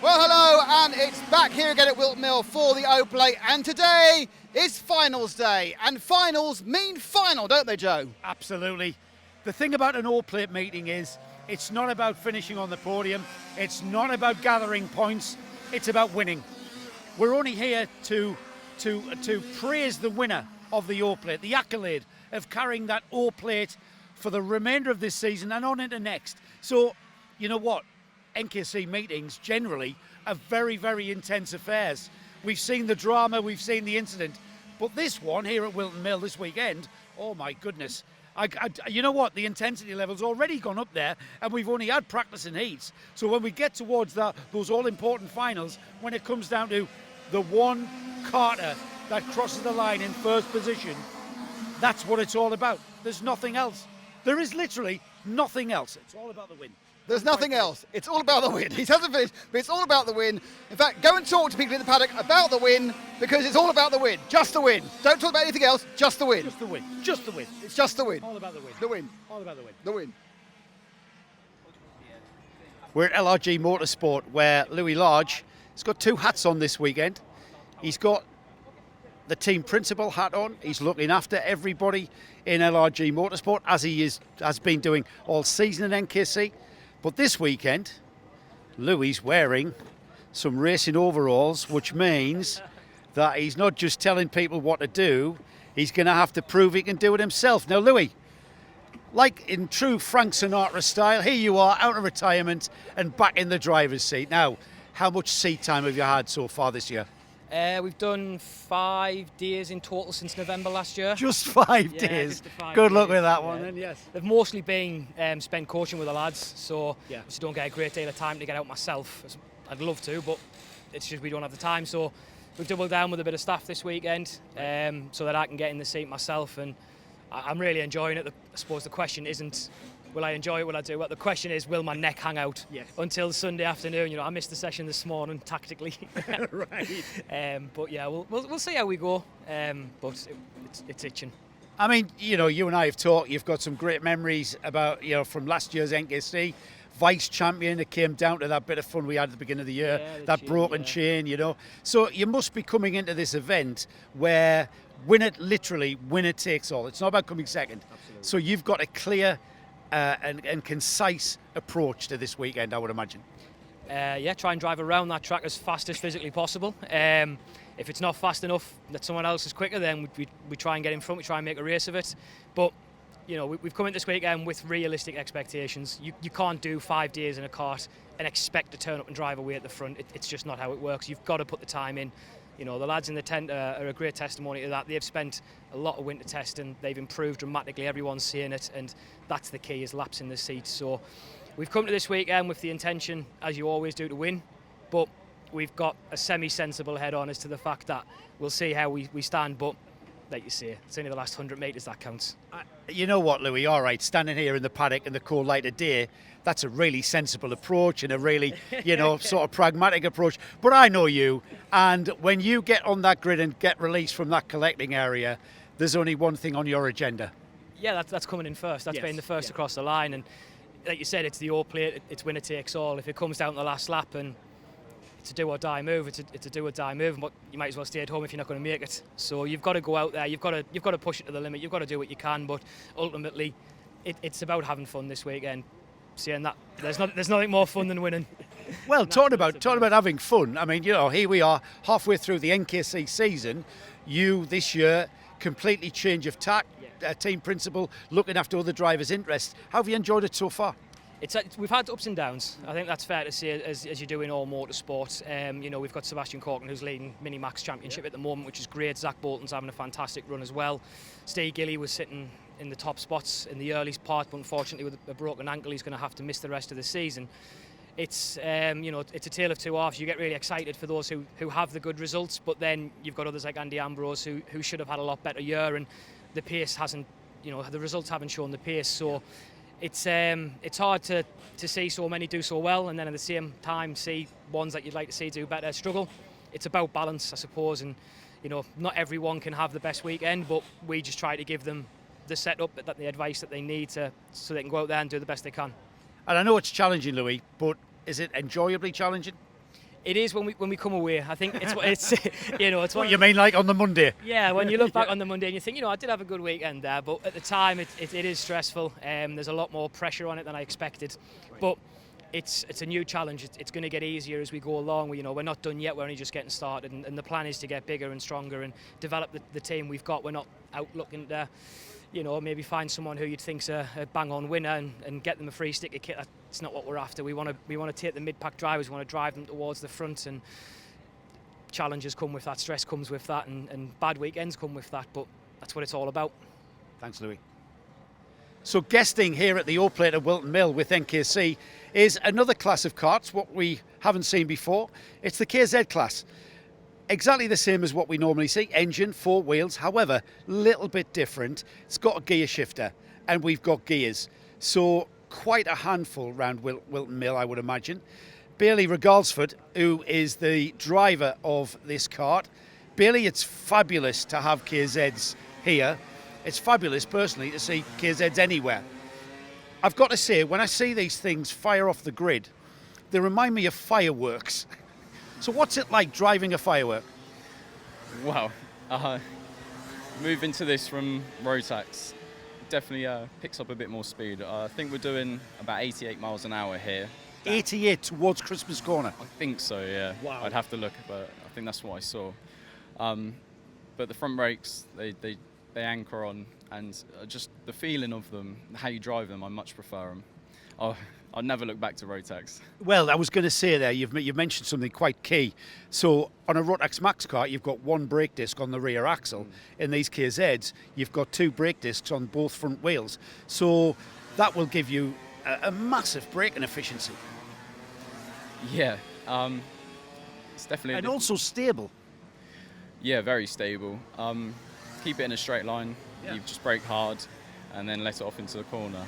Well, hello, and it's back here again at Whilton Mill for the Oplate, and today is finals day, and finals mean final, don't they, Joe? Absolutely. The thing about an Oplate meeting is it's not about finishing on the podium, it's not about gathering points, it's about winning. We're only here to praise the winner of the Oplate, the accolade of carrying that Oplate for the remainder of this season and on into next. So, you know what? NKC meetings generally are very, very intense affairs. We've seen the drama, we've seen the incident, but this one here at Whilton Mill this weekend, oh my goodness. You know what? The intensity level's already gone up there, and we've only had practice and heats. So when we get towards those all-important finals, when it comes down to the one Carter that crosses the line in first position, that's what it's all about. There's nothing else. There is literally nothing else. It's all about the win. There's nothing else. It's all about the win. He hasn't finished, but it's all about the win. In fact, go and talk to people in the paddock about the win, because it's all about the win. Just the win. Don't talk about anything else. Just the win. Just the win. Just the win. It's just the win. All about the win. The win. All about the win. The win. We're at LRG Motorsport, where Louis Large has got two hats on this weekend. He's got the team principal hat on. He's looking after everybody in LRG Motorsport, as he has been doing all season in NKC. But this weekend, Louis wearing some racing overalls, which means that he's not just telling people what to do, he's going to have to prove he can do it himself. Now, Louis, like in true Frank Sinatra style, here you are out of retirement and back in the driver's seat. Now, how much seat time have you had so far this year? We've done 5 days in total since November last year. Just 5 days. Just the 5 Good luck days. with that one then, yes. They've mostly been spent coaching with the lads, so Yeah. I just don't get a great deal of time to get out myself. I'd love to, but it's just we don't have the time. So we've doubled down with a bit of staff this weekend, so that I can get in the seat myself, and I'm really enjoying it. I suppose the question isn't, will I enjoy it, will I do it? The question is, will my neck hang out until Sunday afternoon? You know, I missed the session this morning tactically. Right. But yeah, we'll see how we go. But it's itching. I mean, you know, you and I have talked, you've got some great memories about, you know, from last year's NKC. Vice champion, it came down to that bit of fun we had at the beginning of the year, that chain, broken chain, you know. So you must be coming into this event where winner takes all. It's not about coming second. Absolutely. So you've got a clear and concise approach to this weekend, I would imagine. Try and drive around that track as fast as physically possible. If it's not fast enough that someone else is quicker, then we try and get in front, we try and make a race of it. But you know, we've come in this weekend with realistic expectations. You can't do 5 days in a kart and expect to turn up and drive away at the front. It's just not how it works. You've got to put the time in. You know, the lads in the tent are a great testimony to that. They've spent a lot of winter testing. They've improved dramatically. Everyone's seeing it, and that's the key, is laps in the seats. So we've come to this weekend with the intention, as you always do, to win, but we've got a semi-sensible head on as to the fact that we'll see how we stand, but like you say, it's only the last 100 metres that counts. You know what, Louis, all right, standing here in the paddock in the cold light of day, that's a really sensible approach and a really, you know, sort of pragmatic approach. But I know you, and when you get on that grid and get released from that collecting area, there's only one thing on your agenda. Yeah, that's coming in first. That's being the first across the line. And like you said, it's the Oplate, it's winner takes all. If it comes down to the last lap and it's a do or die move, it's a do or die move, but you might as well stay at home if you're not going to make it. So you've got to go out there, you've got to push it to the limit, you've got to do what you can, but ultimately it's about having fun this weekend. Seeing that there's nothing more fun than winning. Well, talking about having fun, I mean, you know, here we are halfway through the NKC season. You this year completely change of tack, team principal, looking after other drivers' interests. How have you enjoyed it so far? We've had ups and downs. I think that's fair to say, as you do in all motorsport. You know, we've got Sebastian Corcoran, who's leading Mini Max Championship at the moment, which is great. Zach Bolton's having a fantastic run as well. Steve Gilly was sitting in the top spots in the early part, but unfortunately with a broken ankle, he's going to have to miss the rest of the season. It's you know, it's a tale of two halves. You get really excited for those who have the good results, but then you've got others like Andy Ambrose who should have had a lot better year, and the pace hasn't, you know, the results haven't shown the pace. So it's hard to see so many do so well, and then at the same time see ones that you'd like to see do better struggle. It's about balance, I suppose, and you know, not everyone can have the best weekend, but we just try to give them the setup, the advice that they need so they can go out there and do the best they can. And I know it's challenging, Louis, but is it enjoyably challenging? It is when we come away. I think it's you know, it's What you mean, like on the Monday? Yeah, when you look back on the Monday and you think, you know, I did have a good weekend there, but at the time it is stressful. There's a lot more pressure on it than I expected, but it's a new challenge. It's going to get easier as we go along. We're not done yet. We're only just getting started, and the plan is to get bigger and stronger and develop the team we've got. We're not out looking to, maybe find someone who you'd think's a bang-on winner and get them a free sticker kit. That's not what we're after. We want to take the mid-pack drivers. We want to drive them towards the front, and challenges come with that. Stress comes with that, and bad weekends come with that. But that's what it's all about. Thanks, Louis. So guesting here at the O Plate at Whilton Mill with NKC is another class of karts, what we haven't seen before. It's the KZ class. Exactly the same as what we normally see, engine, 4 wheels, however, little bit different. It's got a gear shifter and we've got gears. So quite a handful around Whilton Mill, I would imagine. Bailey Regalsford, who is the driver of this kart. Bailey, it's fabulous to have KZs here. It's fabulous, personally, to see KZs anywhere. I've got to say, when I see these things fire off the grid, they remind me of fireworks. So what's it like driving a firework? Wow. Moving to this from Rotax definitely picks up a bit more speed. I think we're doing about 88 miles an hour here. 88 towards Christmas Corner. I think so, yeah. Wow. I'd have to look, but I think that's what I saw. But the front brakes, they anchor on, and just the feeling of them, how you drive them, I much prefer them. I'll never look back to Rotax. Well, I was going to say there, you've mentioned something quite key. So on a Rotax Max kart, you've got 1 brake disc on the rear axle. In these KZs, you've got 2 brake discs on both front wheels. So that will give you a massive braking efficiency. Yeah, it's definitely... And also stable. Yeah, very stable. Keep it in a straight line, you just brake hard, and then let it off into the corner.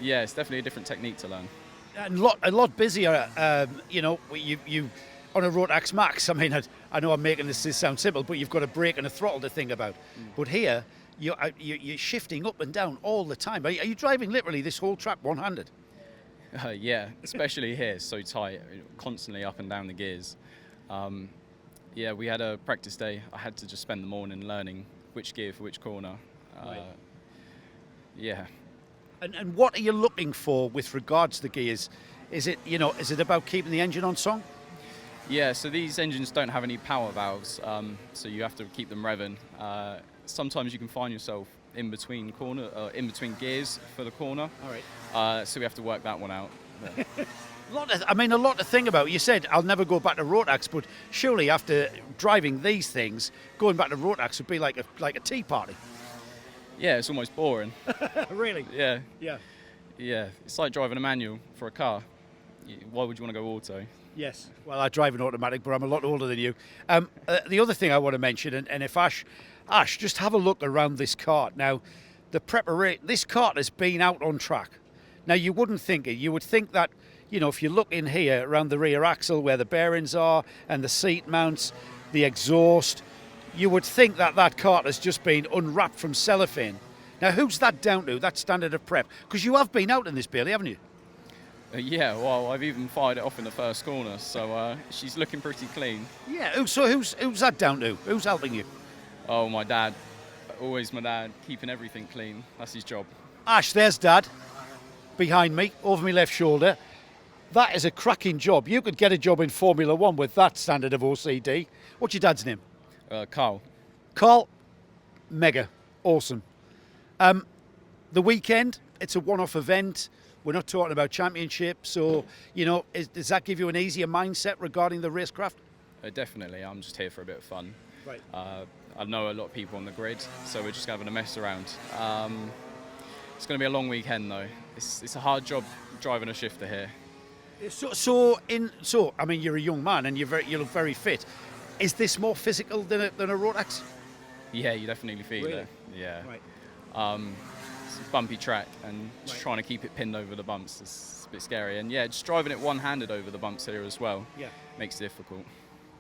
Yeah, it's definitely a different technique to learn. And a lot busier, you on a Rotax Max, I mean, I know I'm making this sound simple, but you've got a brake and a throttle to think about. But here, you're shifting up and down all the time. Are you driving literally this whole track one-handed? Yeah, especially here, so tight, constantly up and down the gears. Yeah, we had a practice day. I had to just spend the morning learning which gear for which corner. Right. Yeah. And what are you looking for with regards to the gears? Is it about keeping the engine on song? Yeah, so these engines don't have any power valves, so you have to keep them revving. Sometimes you can find yourself in between gears for the corner. All right. So we have to work that one out. Yeah. A lot to think about. You said I'll never go back to Rotax, but surely after driving these things, going back to Rotax would be like a tea party. Yeah, it's almost boring. Really? Yeah. Yeah. Yeah, it's like driving a manual for a car. Why would you want to go auto? Yes. Well, I drive an automatic, but I'm a lot older than you. The other thing I want to mention, and if Ash, just have a look around this kart. Now, this kart has been out on track. Now, you wouldn't think it. You would think that, if you look in here around the rear axle where the bearings are and the seat mounts, the exhaust, you would think that kart has just been unwrapped from cellophane. Now, who's that down to, that standard of prep? Because you have been out in this, Bailey, haven't you? Yeah, well, I've even fired it off in the first corner, so she's looking pretty clean. Yeah, so who's that down to? Who's helping you? Oh, my dad. Always my dad, keeping everything clean. That's his job. Ash, there's Dad, behind me, over my left shoulder. That is a cracking job. You could get a job in Formula 1 with that standard of OCD. What's your dad's name? Carl. Carl, mega, awesome. The weekend, it's a one-off event. We're not talking about championship, so, does that give you an easier mindset regarding the racecraft? Definitely, I'm just here for a bit of fun. Right. I know a lot of people on the grid, so we're just having a mess around. It's going to be a long weekend, though. It's a hard job driving a shifter here. So, I mean, you're a young man and you look very fit. Is this more physical than a Rotax? Yeah, you definitely feel Really? it. Yeah. Right. It's a bumpy track, and just trying to keep it pinned over the bumps is a bit scary. And yeah, just driving it one-handed over the bumps here as well makes it difficult.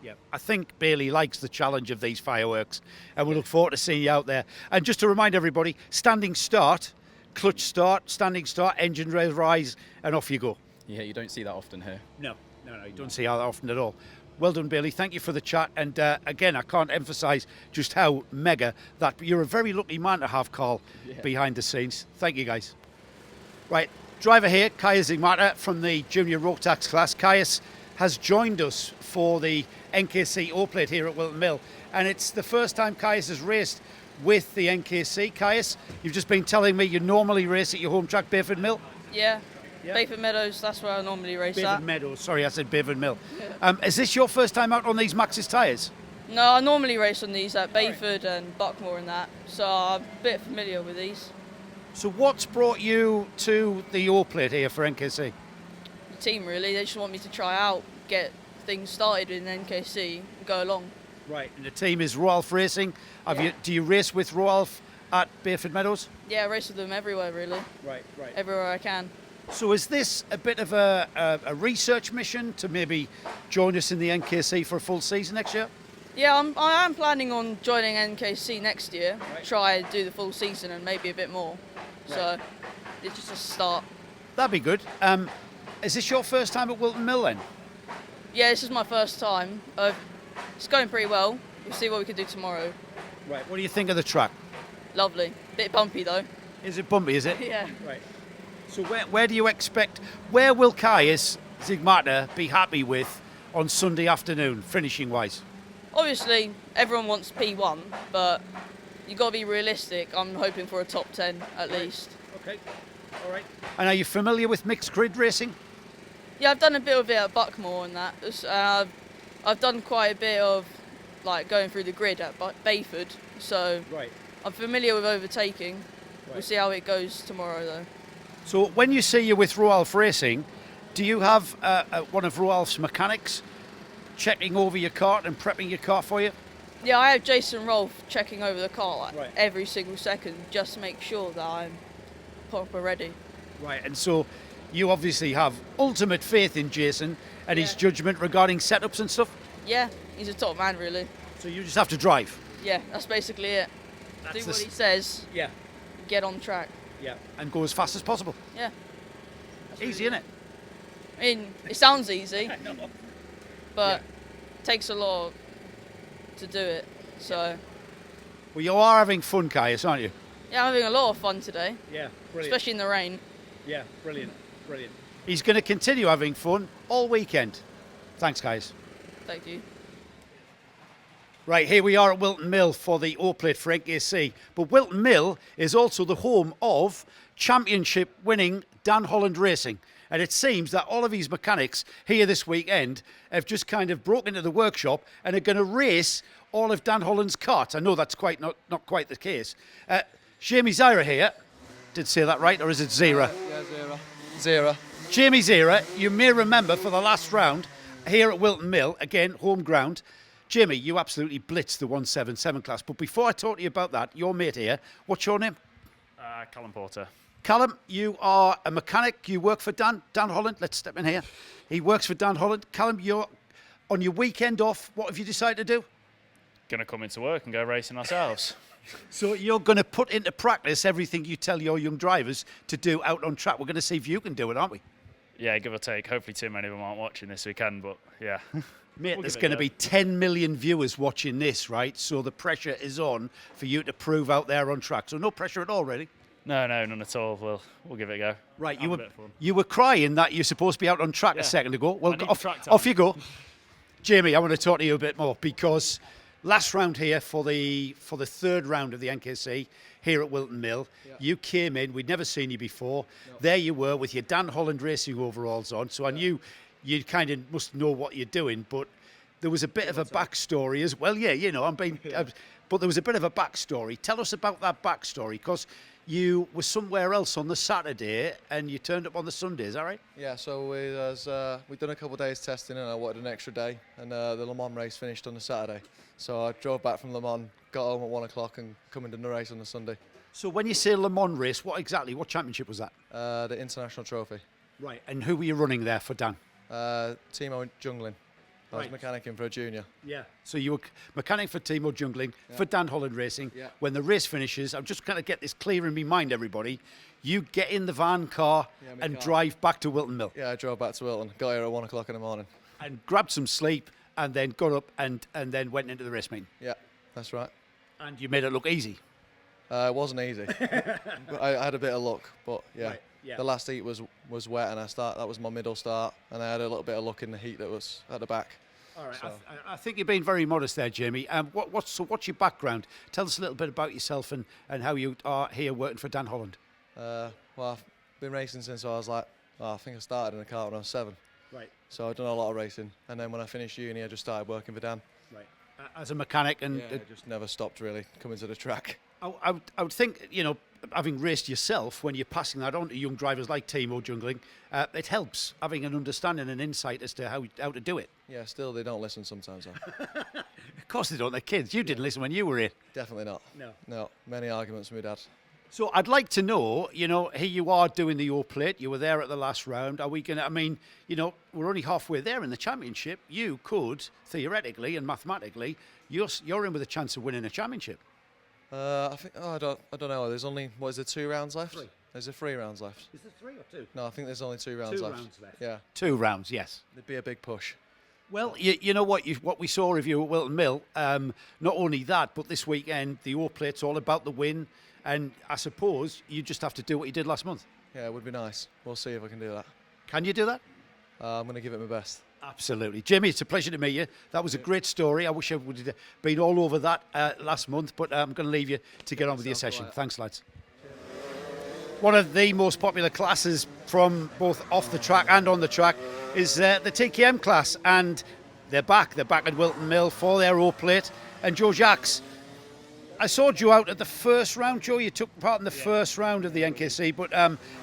Yeah, I think Bailey likes the challenge of these fireworks, and we look forward to seeing you out there. And just to remind everybody, standing start, clutch start, standing start, engine rise, and off you go. Yeah, you don't see that often here. No. No, you don't see how often at all. Well done, Bailey. Thank you for the chat. And again, I can't emphasise just how mega that. You're a very lucky man to have Carl behind the scenes. Thank you, guys. Right, driver here, Kaya Zigmata from the junior Rotax class. Kaius has joined us for the NKC O-Plate here at Whilton Mill. And it's the first time Kaius has raced with the NKC. Kaius, you've just been telling me you normally race at your home track, Bayford Mill? Yeah. Bayford Meadows, that's where I normally race at. Bayford Meadows, sorry, I said Bayford Mill. Is this your first time out on these Maxxis tyres? No, I normally race on these at Bayford and Buckmore and that, so I'm a bit familiar with these. So what's brought you to the O-Plate here for NKC? The team, really, they just want me to try out, get things started in NKC and go along. Right, and the team is Roalf Racing. Do you race with Roalf at Bayford Meadows? Yeah, I race with them everywhere, really. Right. Everywhere I can. So is this a bit of a research mission to maybe join us in the NKC for a full season next year? Yeah, I am planning on joining NKC next year, try do the full season and maybe a bit more. So it's just a start. That'd be good. Is this your first time at Whilton Mill then? Yeah, this is my first time. It's going pretty well. We'll see what we can do tomorrow. Right. What do you think of the track? Lovely. Bit bumpy though. Is it bumpy, is it? Yeah. Right. So where do you expect, where will Kaius Zigmata be happy with on Sunday afternoon, finishing wise? Obviously, everyone wants P1, but you've got to be realistic. I'm hoping for a top 10 at least. Okay, all right. And are you familiar with mixed grid racing? Yeah, I've done a bit of it at Buckmore and that. I've done quite a bit of like going through the grid at Bayford, so I'm familiar with overtaking. We'll see how it goes tomorrow though. So when you say you're with Roalf Racing, do you have one of Roalf's mechanics checking over your cart and prepping your car for you? Yeah, I have Jason Rolfe checking over the car every single second just to make sure that I'm proper ready. Right, and so you obviously have ultimate faith in Jason and his judgment regarding setups and stuff? Yeah, he's a top man really. So you just have to drive? Yeah, that's basically it. Do what he says. Yeah. Get on track. Yeah, and go as fast as possible. Yeah. Easy, isn't it? I mean, it sounds easy, but it takes a lot to do it. So. Well, you are having fun, Kaius, aren't you? Yeah, I'm having a lot of fun today. Yeah, brilliant. Especially in the rain. Yeah, brilliant. He's going to continue having fun all weekend. Thanks, Kaius. Thank you. Right, here we are at Whilton Mill for the O-Plate for NKC. But Whilton Mill is also the home of championship-winning Dan Holland Racing. And it seems that all of these mechanics here this weekend have just kind of broken into the workshop and are going to race all of Dan Holland's karts. I know that's not quite the case. Jamie Zira here. Did say that right, or is it Zira? Yeah, Zira. Jamie Zira, you may remember for the last round here at Whilton Mill, again, home ground. Jamie, you absolutely blitzed the 177 class. But before I talk to you about that, your mate here, what's your name? Callum Porter. Callum, you are a mechanic. You work for Dan Holland. Let's step in here. He works for Dan Holland. Callum, you're on your weekend off. What have you decided to do? Going to come into work and go racing ourselves. So you're going to put into practice everything you tell your young drivers to do out on track. We're going to see if you can do it, aren't we? Yeah, give or take. Hopefully too many of them aren't watching this weekend, but yeah. Mate, there's going to be 10 million viewers watching this, right? So the pressure is on for you to prove out there on track. So no pressure at all, really. No, none at all. We'll give it a go. Right, you were crying that you're supposed to be out on track a second ago. Well, off you go. Jamie, I want to talk to you a bit more because last round here for the third round of the NKC here at Whilton Mill, you came in, we'd never seen you before. No. There you were with your Dan Holland Racing overalls on, so I knew you kind of must know what you're doing, but there was a bit of a backstory as well. Yeah, you know, but there was a bit of a backstory. Tell us about that backstory, because you were somewhere else on the Saturday and you turned up on the Sunday, is that right? Yeah, so we'd done a couple of days testing and I wanted an extra day, and the Le Mans race finished on the Saturday. So I drove back from Le Mans, got home at 1 o'clock and come and done the race on the Sunday. So when you say Le Mans race, what championship was that? The International Trophy. Right, and who were you running there for Dan? Timo Jungling. I was mechanicking for a junior. Yeah. So you were mechanic for Timo Jungling, for Dan Holland Racing. Yeah. When the race finishes, I'm just going to get this clear in my mind, everybody. You get in the van car and drive back to Whilton Mill. Yeah, I drove back to Wilton. Got here at 1 o'clock in the morning. And grabbed some sleep and then got up and then went into the race meeting. Yeah, that's right. And you made it look easy. It wasn't easy. I had a bit of luck, but yeah. Right, yeah. The last heat was wet, and that was my middle start, and I had a little bit of luck in the heat that was at the back. All right. So. I think you've been very modest there, Jamie. What's your background? Tell us a little bit about yourself and how you are here working for Dan Holland. Well, I've been racing since I was I think I started in a car when I was 7. Right. So I've done a lot of racing, and then when I finished uni, I just started working for Dan. Right. As a mechanic, and I just never stopped really coming to the track. I would think, having raced yourself, when you're passing that on to young drivers like Timo Jungling, it helps having an understanding and insight as to how to do it. Yeah, still they don't listen sometimes though. Of course they don't, they're kids. You didn't listen when you were here. Definitely not. No, many arguments with my dad. So I'd like to know, here you are doing the O plate. You were there at the last round. Are we going to, we're only halfway there in the championship. You could, theoretically and mathematically, you're in with a chance of winning a championship. I think, I don't know. There's only, 2 rounds left? 3. There's 3 rounds left. Is there 3 or 2? No, I think there's only 2 rounds 2 left. rounds left. Yeah. 2 rounds, yes. It'd be a big push. Well, you know what we saw of you at Whilton Mill, not only that, but this weekend, the O plate's all about the win, and I suppose you just have to do what you did last month. Yeah, it would be nice. We'll see if I can do that. Can you do that? I'm going to give it my best. Absolutely. Jamie, it's a pleasure to meet you. That was a great story. I wish I would have been all over that last month, but I'm going to leave you to get on with your session. Thanks, lads. One of the most popular classes from both off the track and on the track is the TKM class, and they're back. They're back at Whilton Mill for their O plate. And Joe Jacques, I saw you out at the first round, Joe. You took part in the first round of the NKC, but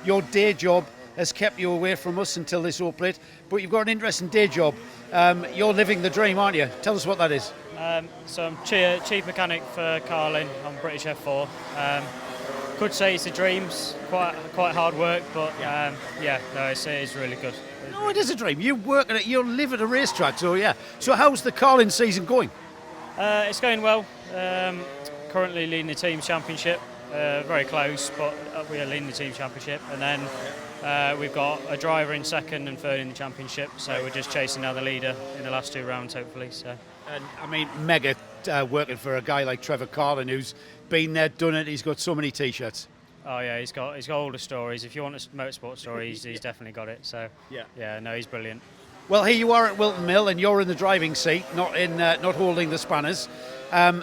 your day job has kept you away from us until this O plate. But you've got an interesting day job. You're living the dream, aren't you? Tell us what that is. So I'm chief mechanic for Carlin. I'm British F4. Could say it's a dream. It's quite hard work, but it is really good. No, it is a dream. You work at it. You live at a racetrack, so yeah. So how's the Carlin season going? It's going well. Currently leading the team championship. Very close, but we are leading the team championship, and then we've got a driver in second and third in the championship. So we're just chasing down the leader in the last 2 rounds, hopefully. So. And I mean, mega working for a guy like Trevor Carlin, who's been there, done it. He's got so many T-shirts. Oh yeah, he's got all the stories. If you want a motorsport story, he's he's definitely got it. So no, he's brilliant. Well, here you are at Whilton Mill, and you're in the driving seat, not holding the spanners.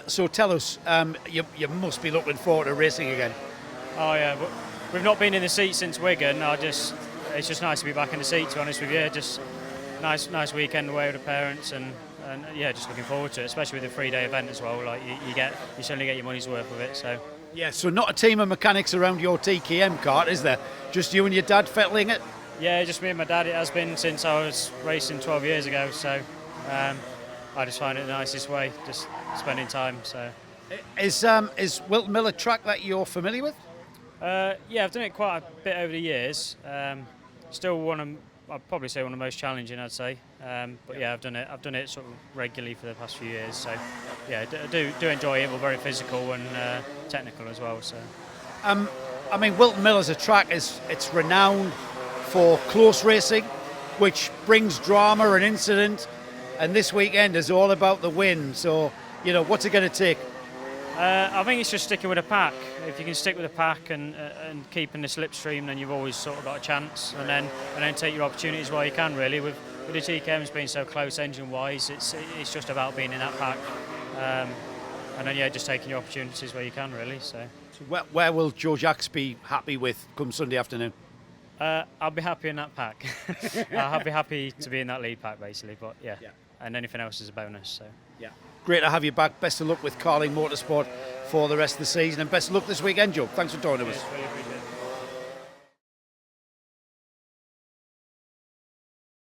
So tell us, you must be looking forward to racing again. Oh yeah, but we've not been in the seat since Wigan. It's just nice to be back in the seat. To be honest with you, just nice weekend away with the parents, and just looking forward to it, especially with the 3-day event as well. Like you certainly get your money's worth of it. So. Yeah, so not a team of mechanics around your TKM kart, is there? Just you and your dad fettling it? Yeah, just me and my dad. It has been since I was racing 12 years ago, so I just find it the nicest way, just spending time. So, is Whilton Mill a track that you're familiar with? Yeah, I've done it quite a bit over the years. Still I'd probably say one of the most challenging, I'd say. But yeah, I've done it sort of regularly for the past few years. So yeah, I do enjoy it. We're very physical and technical as well. So. I mean, Whilton Mill as a track it's renowned for close racing, which brings drama and incident. And this weekend is all about the win. So, what's it going to take? I think it's just sticking with the pack. If you can stick with the pack and keeping the slipstream, then you've always sort of got a chance. And then take your opportunities while you can. Really, with the TKMs being so close engine-wise, it's just about being in that pack. And then just taking your opportunities where you can. Really. So where will Joe Jacques be happy with come Sunday afternoon? I'll be happy in that pack. I'll be happy to be in that lead pack, basically. But yeah. And anything else is a bonus. So yeah. Great to have you back. Best of luck with Carling Motorsport for the rest of the season, and best of luck this weekend, Joe. Thanks for joining us. Really appreciate it.